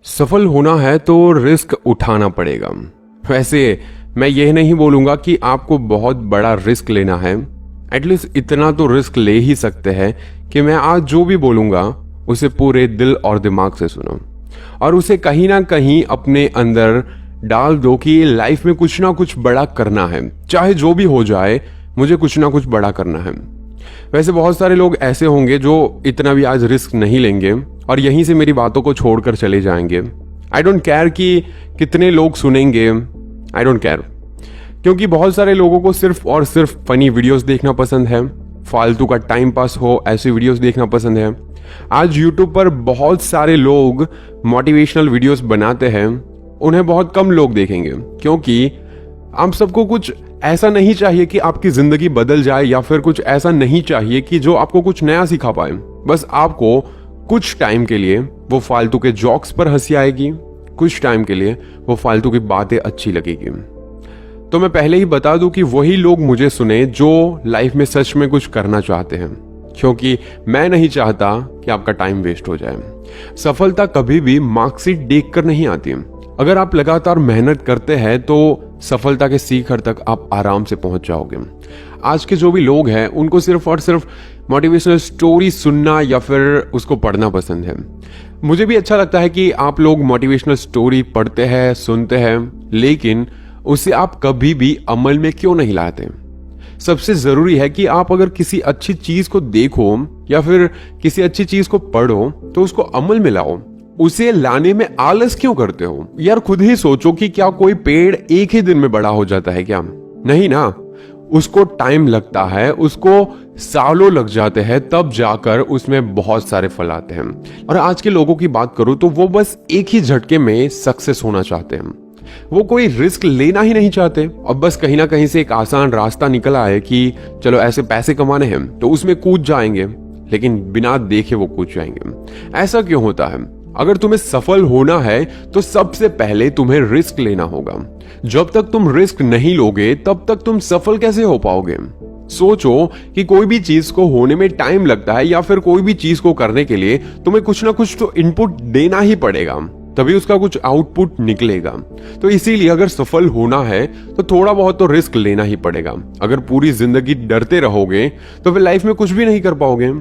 सफल होना है तो रिस्क उठाना पड़ेगा। वैसे मैं यह नहीं बोलूंगा कि आपको बहुत बड़ा रिस्क लेना है। एटलीस्ट इतना तो रिस्क ले ही सकते हैं कि मैं आज जो भी बोलूंगा उसे पूरे दिल और दिमाग से सुनो और उसे कहीं ना कहीं अपने अंदर डाल दो कि लाइफ में कुछ ना कुछ बड़ा करना है, चाहे जो भी हो जाए मुझे कुछ ना कुछ बड़ा करना है। वैसे बहुत सारे लोग ऐसे होंगे जो इतना भी आज रिस्क नहीं लेंगे और यहीं से मेरी बातों को छोड़कर चले जाएंगे। आई डोंट केयर कि कितने लोग सुनेंगे, आई डोंट केयर, क्योंकि बहुत सारे लोगों को सिर्फ और सिर्फ फनी वीडियोस देखना पसंद है, फालतू का टाइम पास हो ऐसे वीडियोस देखना पसंद है। आज यूट्यूब पर बहुत सारे लोग मोटिवेशनल वीडियोस बनाते हैं, उन्हें बहुत कम लोग देखेंगे क्योंकि आप सबको कुछ ऐसा नहीं चाहिए कि आपकी जिंदगी बदल जाए या फिर कुछ ऐसा नहीं चाहिए कि जो आपको कुछ नया सिखा पाए। बस आपको कुछ टाइम के लिए वो फालतू के जोक्स पर हंसी आएगी, कुछ टाइम के लिए वो फालतू की बातें अच्छी लगेगी। तो मैं पहले ही बता दूं कि वही लोग मुझे सुने जो लाइफ में सच में कुछ करना चाहते हैं, क्योंकि मैं नहीं चाहता कि आपका टाइम वेस्ट हो जाए। सफलता कभी भी मार्कशीट देखकर नहीं आती। अगर आप लगातार मेहनत करते हैं तो सफलता के शिखर तक आप आराम से पहुंच जाओगे। आज के जो भी लोग हैं उनको सिर्फ और सिर्फ मोटिवेशनल स्टोरी सुनना या फिर उसको पढ़ना पसंद है। मुझे भी अच्छा लगता है कि आप लोग मोटिवेशनल स्टोरी पढ़ते हैं, सुनते हैं, लेकिन उसे आप कभी भी अमल में क्यों नहीं लाते? सबसे जरूरी है कि आप अगर किसी अच्छी चीज को देखो या फिर किसी अच्छी चीज को पढ़ो तो उसको अमल में लाओ। उसे लाने में आलस क्यों करते हो? यार खुद ही सोचो कि क्या कोई पेड़ एक ही दिन में बड़ा हो जाता है क्या? नहीं ना, उसको टाइम लगता है, उसको सालों लग जाते हैं, तब जाकर उसमें बहुत सारे फल आते हैं। और आज के लोगों की बात करूं तो वो बस एक ही झटके में सक्सेस होना चाहते हैं। वो कोई रिस्क लेना ही नहीं चाहते और बस कहीं ना कहीं से एक आसान रास्ता निकला है कि चलो ऐसे पैसे कमाने हैं तो उसमें कूद जाएंगे, लेकिन बिना देखे वो कूद जाएंगे। ऐसा क्यों होता है? अगर तुम्हें सफल होना है तो सबसे पहले तुम्हें रिस्क लेना होगा। जब तक तुम रिस्क नहीं लोगे तब तक तुम सफल कैसे हो पाओगे? सोचो कि कोई भी चीज को होने में टाइम लगता है या फिर कोई भी चीज को करने के लिए तुम्हें कुछ ना कुछ तो इनपुट देना ही पड़ेगा, तभी उसका कुछ आउटपुट निकलेगा। तो इसीलिए अगर सफल होना है तो थोड़ा बहुत तो रिस्क लेना ही पड़ेगा। अगर पूरी जिंदगी डरते रहोगे तो फिर लाइफ में कुछ भी नहीं कर पाओगे।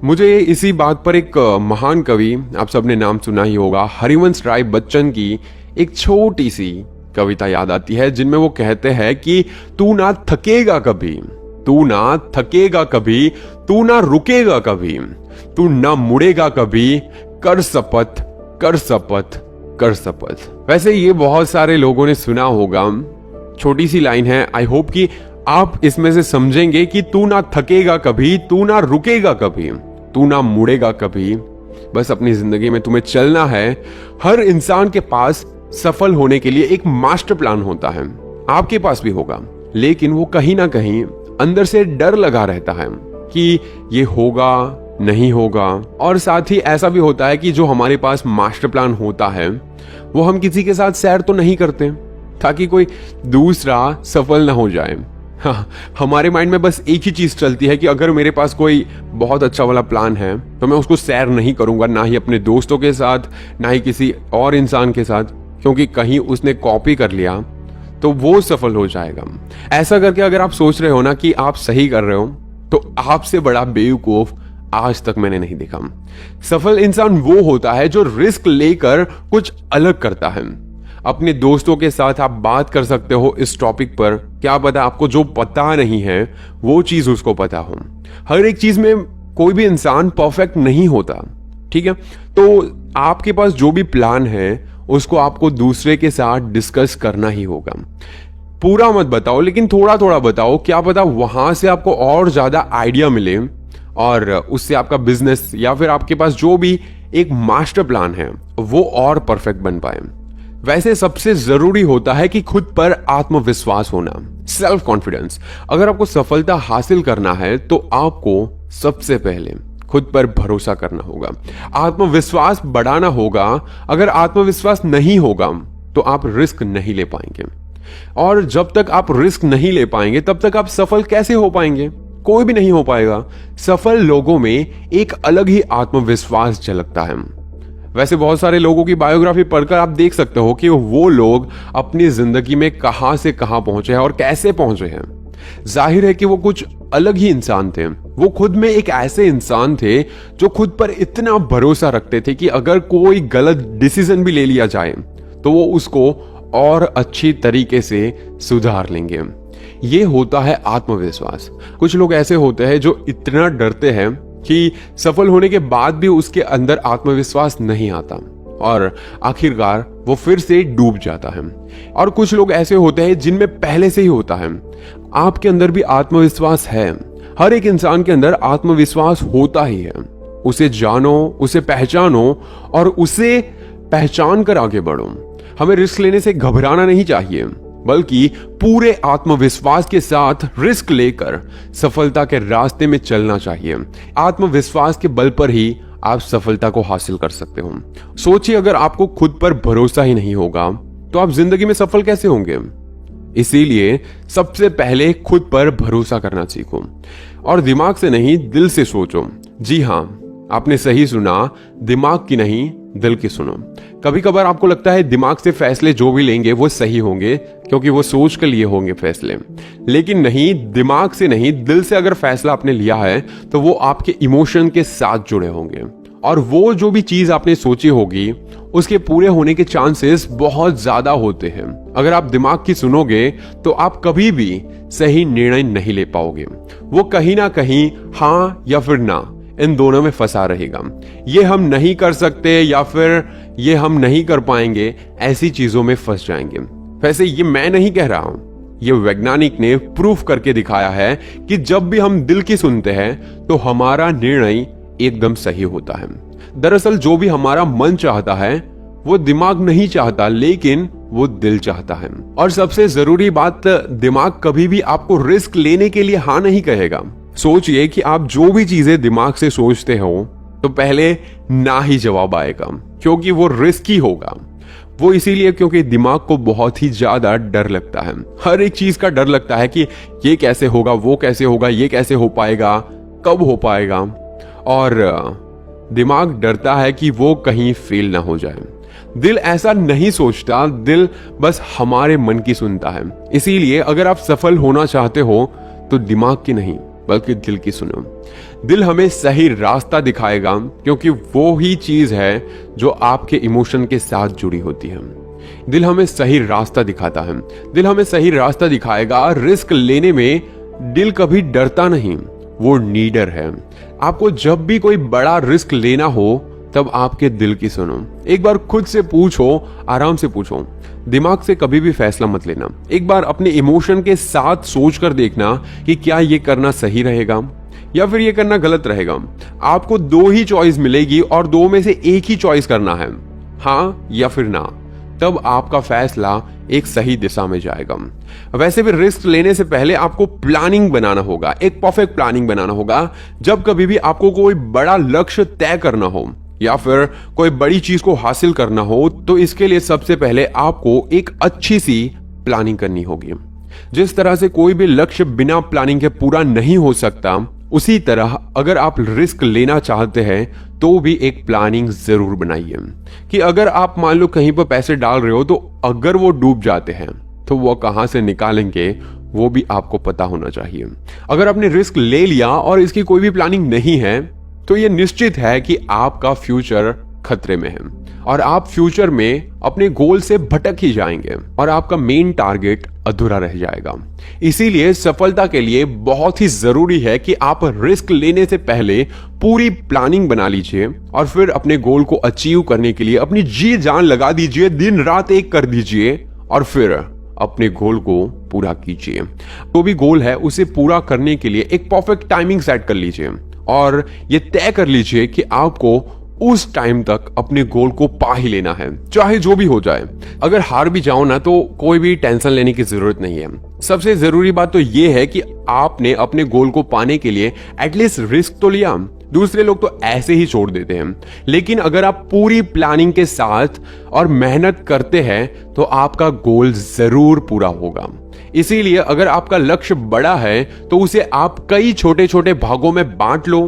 मुझे इसी बात पर एक महान कवि, आप सबने नाम सुना ही होगा, हरिवंश राय बच्चन की एक छोटी सी कविता याद आती है जिनमें वो कहते हैं कि तू ना थकेगा कभी, तू ना थकेगा कभी, तू ना रुकेगा कभी, तू ना मुड़ेगा कभी, कर शपथ, कर शपथ, कर शपथ। वैसे ये बहुत सारे लोगों ने सुना होगा, छोटी सी लाइन है। आई होप कि आप इसमें से समझेंगे कि तू ना थकेगा कभी, तू ना रुकेगा कभी, तू ना मुड़ेगा कभी। बस अपनी जिंदगी में तुम्हें चलना है। हर इंसान के पास सफल होने के लिए एक मास्टर प्लान होता है, आपके पास भी होगा, लेकिन वो कहीं ना कहीं अंदर से डर लगा रहता है कि ये होगा नहीं होगा। और साथ ही ऐसा भी होता है कि जो हमारे पास मास्टर प्लान होता है वो हम किसी के साथ शेयर तो नहीं करते ताकि कोई दूसरा सफल ना हो जाए। हाँ, हमारे माइंड में बस एक ही चीज चलती है कि अगर मेरे पास कोई बहुत अच्छा वाला प्लान है तो मैं उसको शेयर नहीं करूंगा, ना ही अपने दोस्तों के साथ, ना ही किसी और इंसान के साथ, क्योंकि कहीं उसने कॉपी कर लिया तो वो सफल हो जाएगा। ऐसा करके अगर आप सोच रहे हो ना कि आप सही कर रहे हो तो आपसे बड़ा बेवकूफ आज तक मैंने नहीं देखा। सफल इंसान वो होता है जो रिस्क लेकर कुछ अलग करता है। अपने दोस्तों के साथ आप बात कर सकते हो इस टॉपिक पर, क्या पता आपको जो पता नहीं है वो चीज उसको पता हो। हर एक चीज में कोई भी इंसान परफेक्ट नहीं होता, ठीक है? तो आपके पास जो भी प्लान है उसको आपको दूसरे के साथ डिस्कस करना ही होगा। पूरा मत बताओ, लेकिन थोड़ा थोड़ा बताओ, क्या पता वहां से आपको और ज्यादा आइडिया मिले और उससे आपका बिजनेस या फिर आपके पास जो भी एक मास्टर प्लान है वो और परफेक्ट बन पाए। वैसे सबसे जरूरी होता है कि खुद पर आत्मविश्वास होना, सेल्फ कॉन्फिडेंस। अगर आपको सफलता हासिल करना है तो आपको सबसे पहले खुद पर भरोसा करना होगा, आत्मविश्वास बढ़ाना होगा। अगर आत्मविश्वास नहीं होगा तो आप रिस्क नहीं ले पाएंगे, और जब तक आप रिस्क नहीं ले पाएंगे तब तक आप सफल कैसे हो पाएंगे? कोई भी नहीं हो पाएगा। सफल लोगों में एक अलग ही आत्मविश्वास झलकता है। वैसे बहुत सारे लोगों की बायोग्राफी पढ़कर आप देख सकते हो कि वो लोग अपनी जिंदगी में कहां से कहां पहुंचे हैं और कैसे पहुंचे हैं। जाहिर है कि वो कुछ अलग ही इंसान थे। वो खुद में एक ऐसे इंसान थे जो खुद पर इतना भरोसा रखते थे कि अगर कोई गलत डिसीजन भी ले लिया जाए तो वो उसको और अच्छी तरीके से सुधार लेंगे। ये होता है आत्मविश्वास। कुछ लोग ऐसे होते हैं जो इतना डरते हैं कि सफल होने के बाद भी उसके अंदर आत्मविश्वास नहीं आता और आखिरकार वो फिर से डूब जाता है। और कुछ लोग ऐसे होते हैं जिनमें पहले से ही होता है। आपके अंदर भी आत्मविश्वास है। हर एक इंसान के अंदर आत्मविश्वास होता ही है। उसे जानो, उसे पहचानो और उसे पहचान कर आगे बढ़ो। हमें रिस्क लेने से घबराना नहीं चाहिए, बल्कि पूरे आत्मविश्वास के साथ रिस्क लेकर सफलता के रास्ते में चलना चाहिए। आत्मविश्वास के बल पर ही आप सफलता को हासिल कर सकते हो। सोचिए, अगर आपको खुद पर भरोसा ही नहीं होगा तो आप जिंदगी में सफल कैसे होंगे? इसीलिए सबसे पहले खुद पर भरोसा करना सीखो और दिमाग से नहीं, दिल से सोचो। जी हां, आपने सही सुना, दिमाग की नहीं, दिल की सुनो। कभी कभार आपको लगता है दिमाग से फैसले जो भी लेंगे वो सही होंगे क्योंकि वो सोच के लिए होंगे फैसले, लेकिन नहीं, दिमाग से नहीं, दिल से अगर फैसला आपने लिया है तो वो आपके इमोशन के साथ जुड़े होंगे और वो जो भी चीज आपने सोची होगी उसके पूरे होने के चांसेस बहुत ज्यादा होते हैं। अगर आप दिमाग की सुनोगे तो आप कभी भी सही निर्णय नहीं ले पाओगे। वो कहीं ना कहीं हाँ या फिर ना, इन दोनों में फंसा रहेगा। ये हम नहीं कर सकते या फिर ये हम नहीं कर पाएंगे, ऐसी चीजों में फंस जाएंगे। वैसे ये मैं नहीं कह रहा हूं, ये वैज्ञानिक ने प्रूफ करके दिखाया है कि जब भी हम दिल की सुनते हैं तो हमारा निर्णय एकदम सही होता है। दरअसल जो भी हमारा मन चाहता है वो दिमाग नहीं चाहता, लेकिन वो दिल चाहता है। और सबसे जरूरी बात, दिमाग कभी भी आपको रिस्क लेने के लिए हाँ नहीं कहेगा। सोचिए कि आप जो भी चीजें दिमाग से सोचते हो तो पहले ना ही जवाब आएगा, क्योंकि वो रिस्की होगा। वो इसीलिए क्योंकि दिमाग को बहुत ही ज्यादा डर लगता है। हर एक चीज का डर लगता है कि ये कैसे होगा, वो कैसे होगा, ये कैसे हो पाएगा, कब हो पाएगा। और दिमाग डरता है कि वो कहीं फेल ना हो जाए। दिल ऐसा नहीं सोचता, दिल बस हमारे मन की सुनता है। इसीलिए अगर आप सफल होना चाहते हो तो दिमाग की नहीं बल्कि दिल की सुनो। दिल हमें सही रास्ता दिखाएगा, क्योंकि वो ही चीज है जो आपके इमोशन के साथ जुड़ी होती है। दिल हमें सही रास्ता दिखाता है। दिल हमें सही रास्ता दिखाएगा। रिस्क लेने में दिल कभी डरता नहीं, वो नीडर है। आपको जब भी कोई बड़ा रिस्क लेना हो तब आपके दिल की सुनो। एक बार खुद से पूछो, आराम से पूछो, दिमाग से कभी भी फैसला मत लेना। एक बार अपने इमोशन के साथ सोचकर देखना कि क्या ये करना सही रहेगा या फिर ये करना गलत रहेगा। आपको दो ही चॉइस मिलेगी और दो में से एक ही चॉइस करना है, हाँ या फिर ना। तब आपका फैसला एक सही दिशा में जाएगा। वैसे भी रिस्क लेने से पहले आपको प्लानिंग बनाना होगा, एक परफेक्ट प्लानिंग बनाना होगा। जब कभी भी आपको कोई बड़ा लक्ष्य तय करना हो या फिर कोई बड़ी चीज को हासिल करना हो तो इसके लिए सबसे पहले आपको एक अच्छी सी प्लानिंग करनी होगी। जिस तरह से कोई भी लक्ष्य बिना प्लानिंग के पूरा नहीं हो सकता, उसी तरह अगर आप रिस्क लेना चाहते हैं तो भी एक प्लानिंग जरूर बनाइए कि अगर आप मान लो कहीं पर पैसे डाल रहे हो तो अगर वो डूब जाते हैं तो वो कहां से निकालेंगे वो भी आपको पता होना चाहिए। अगर आपने रिस्क ले लिया और इसकी कोई भी प्लानिंग नहीं है तो ये निश्चित है कि आपका फ्यूचर खतरे में है और आप फ्यूचर में अपने गोल से भटक ही जाएंगे और आपका मेन टारगेट अधूरा रह जाएगा। इसीलिए सफलता के लिए बहुत ही जरूरी है कि आप रिस्क लेने से पहले पूरी प्लानिंग बना लीजिए और फिर अपने गोल को अचीव करने के लिए अपनी जी जान लगा दीजिए, दिन रात एक कर दीजिए और फिर अपने गोल को पूरा कीजिए। जो भी गोल है उसे पूरा करने के लिए एक परफेक्ट टाइमिंग सेट कर लीजिए और ये तय कर लीजिए कि आपको उस टाइम तक अपने गोल को पा ही लेना है, चाहे जो भी हो जाए। अगर हार भी जाओ ना तो कोई भी टेंशन लेने की जरूरत नहीं है। सबसे जरूरी बात तो ये है कि आपने अपने गोल को पाने के लिए एटलीस्ट रिस्क तो लिया। दूसरे लोग तो ऐसे ही छोड़ देते हैं, लेकिन अगर आप पूरी प्लानिंग के साथ और मेहनत करते हैं तो आपका गोल जरूर पूरा होगा। इसीलिए अगर आपका लक्ष्य बड़ा है तो उसे आप कई छोटे छोटे भागों में बांट लो।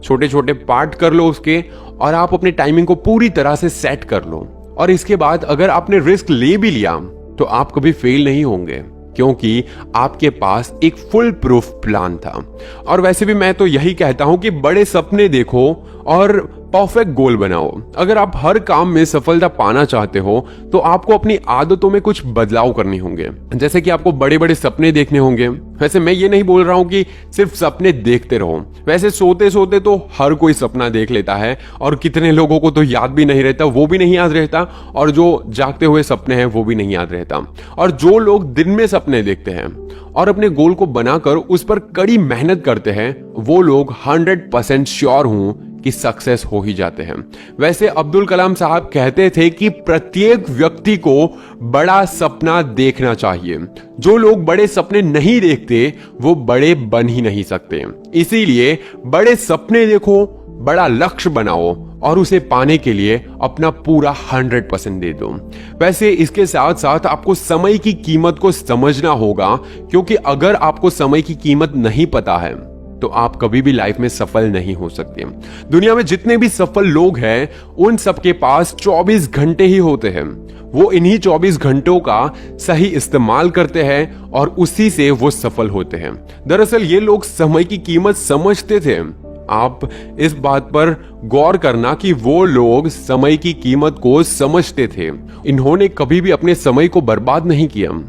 छोटे छोटे पार्ट कर लो उसके, और आप अपने टाइमिंग को पूरी तरह से सेट कर लो। और इसके बाद अगर आपने रिस्क ले भी लिया तो आप कभी फेल नहीं होंगे, क्योंकि आपके पास एक फुल प्रूफ प्लान था। और वैसे भी मैं तो यही कहता हूं कि बड़े सपने देखो और परफेक्ट गोल बनाओ। अगर आप हर काम में सफलता पाना चाहते हो तो आपको अपनी आदतों में कुछ बदलाव करने होंगे, जैसे कि आपको बड़े बड़े सपने देखने होंगे। वैसे मैं ये नहीं बोल रहा हूं कि सिर्फ सपने देखते रहो, वैसे सोते सोते तो हर कोई सपना देख लेता है, और कितने लोगों को तो याद भी नहीं रहता, वो भी नहीं याद रहता, और जो जागते हुए सपने हैं वो भी नहीं याद रहता। और जो लोग दिन में सपने देखते हैं और अपने गोल को बनाकर उस पर कड़ी मेहनत करते हैं, वो लोग 100% श्योर हूं कि सक्सेस हो ही जाते हैं। वैसे अब्दुल कलाम साहब कहते थे कि प्रत्येक व्यक्ति को बड़ा सपना देखना चाहिए। जो लोग बड़े सपने नहीं देखते वो बड़े बन ही नहीं सकते। इसीलिए बड़े सपने देखो, बड़ा लक्ष्य बनाओ और उसे पाने के लिए अपना पूरा 100% दे दो। वैसे इसके साथ साथ आपको समय की कीमत को समझना होगा, क्योंकि अगर आपको समय की कीमत नहीं पता है तो आप कभी भी लाइफ में सफल नहीं हो सकते। दुनिया में जितने भी सफल लोग हैं उन सबके पास 24 घंटे ही होते हैं। वो इन्हीं 24 घंटों का सही इस्तेमाल करते हैं और उसी से वो सफल होते हैं। दरअसल ये लोग समय की कीमत समझते थे। आप इस बात पर गौर करना कि वो लोग समय की कीमत को समझते थे। इन्होंने कभी भी अपने समय को बर्बाद नहीं किया।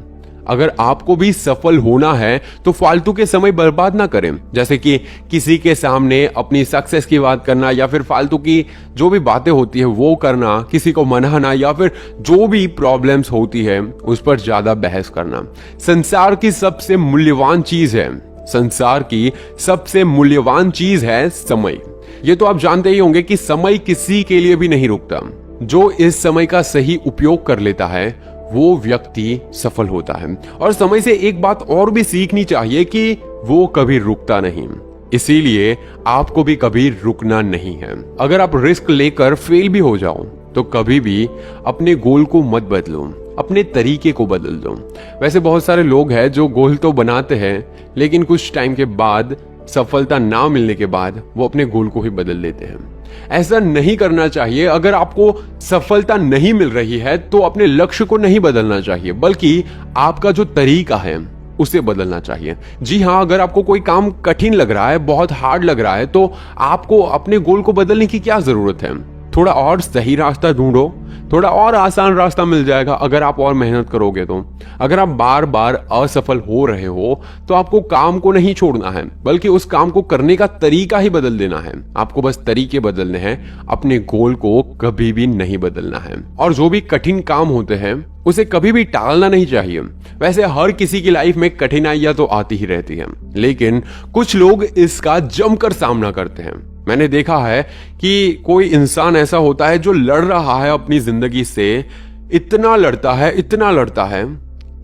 अगर आपको भी सफल होना है तो फालतू के समय बर्बाद ना करें, जैसे कि किसी के सामने अपनी सक्सेस की बात करना, या फिर फालतू की जो भी बातें होती है वो करना, किसी को मनाना, या फिर जो भी प्रॉब्लम्स होती है उस पर ज्यादा बहस करना। संसार की सबसे मूल्यवान चीज है, संसार की सबसे मूल्यवान चीज है समय। ये तो आप जानते ही होंगे कि समय किसी के लिए भी नहीं रुकता। जो इस समय का सही उपयोग कर लेता है वो व्यक्ति सफल होता है। और समय से एक बात और भी सीखनी चाहिए कि वो कभी रुकता नहीं। इसीलिए आपको भी कभी रुकना नहीं है। अगर आप रिस्क लेकर फेल भी हो जाओ तो कभी भी अपने गोल को मत बदलो, अपने तरीके को बदल दो। वैसे बहुत सारे लोग हैं जो गोल तो बनाते हैं लेकिन कुछ टाइम के बाद, सफलता ना मिलने के बाद, वो अपने गोल को ही बदल देते हैं। ऐसा नहीं करना चाहिए। अगर आपको सफलता नहीं मिल रही है तो अपने लक्ष्य को नहीं बदलना चाहिए, बल्कि आपका जो तरीका है उसे बदलना चाहिए। जी हाँ, अगर आपको कोई काम कठिन लग रहा है, बहुत हार्ड लग रहा है, तो आपको अपने गोल को बदलने की क्या जरूरत है? थोड़ा और सही रास्ता ढूंढो, थोड़ा और आसान रास्ता मिल जाएगा अगर आप और मेहनत करोगे तो। अगर आप बार बार असफल हो रहे हो तो आपको काम को नहीं छोड़ना है, बल्कि उस काम को करने का तरीका ही बदल देना है। आपको बस तरीके बदलने हैं, अपने गोल को कभी भी नहीं बदलना है। और जो भी कठिन काम होते हैं उसे कभी भी टालना नहीं चाहिए। वैसे हर किसी की लाइफ में कठिनाइयां तो आती ही रहती हैं, लेकिन कुछ लोग इसका जमकर सामना करते हैं। मैंने देखा है कि कोई इंसान ऐसा होता है जो लड़ रहा है अपनी जिंदगी से, इतना लड़ता है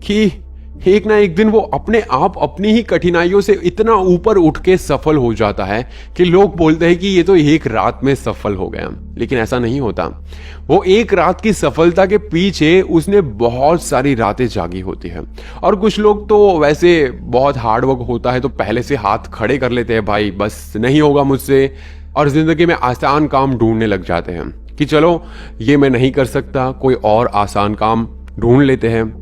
कि एक ना एक दिन वो अपने आप अपनी ही कठिनाइयों से इतना ऊपर उठ के सफल हो जाता है कि लोग बोलते हैं कि ये तो एक रात में सफल हो गया। लेकिन ऐसा नहीं होता। वो एक रात की सफलता के पीछे उसने बहुत सारी रातें जागी होती है। और कुछ लोग तो वैसे बहुत हार्ड वर्क होता है तो पहले से हाथ खड़े कर लेते हैं, भाई बस नहीं होगा मुझसे, और जिंदगी में आसान काम ढूंढने लग जाते हैं कि चलो ये मैं नहीं कर सकता, कोई और आसान काम ढूंढ लेते हैं,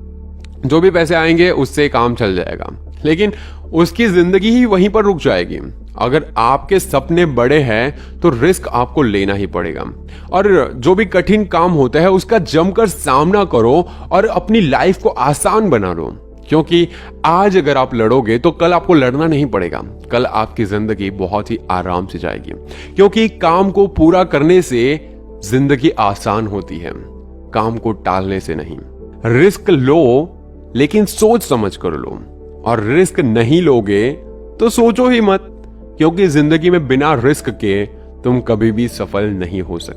जो भी पैसे आएंगे उससे काम चल जाएगा। लेकिन उसकी जिंदगी ही वहीं पर रुक जाएगी। अगर आपके सपने बड़े हैं तो रिस्क आपको लेना ही पड़ेगा, और जो भी कठिन काम होता है उसका जमकर सामना करो और अपनी लाइफ को आसान बना लो। क्योंकि आज अगर आप लड़ोगे तो कल आपको लड़ना नहीं पड़ेगा, कल आपकी जिंदगी बहुत ही आराम से जाएगी। क्योंकि काम को पूरा करने से जिंदगी आसान होती है, काम को टालने से नहीं। रिस्क लो लेकिन सोच समझ कर लो, और रिस्क नहीं लोगे तो सोचो ही मत, क्योंकि जिंदगी में बिना रिस्क के तुम कभी भी सफल नहीं हो सकते।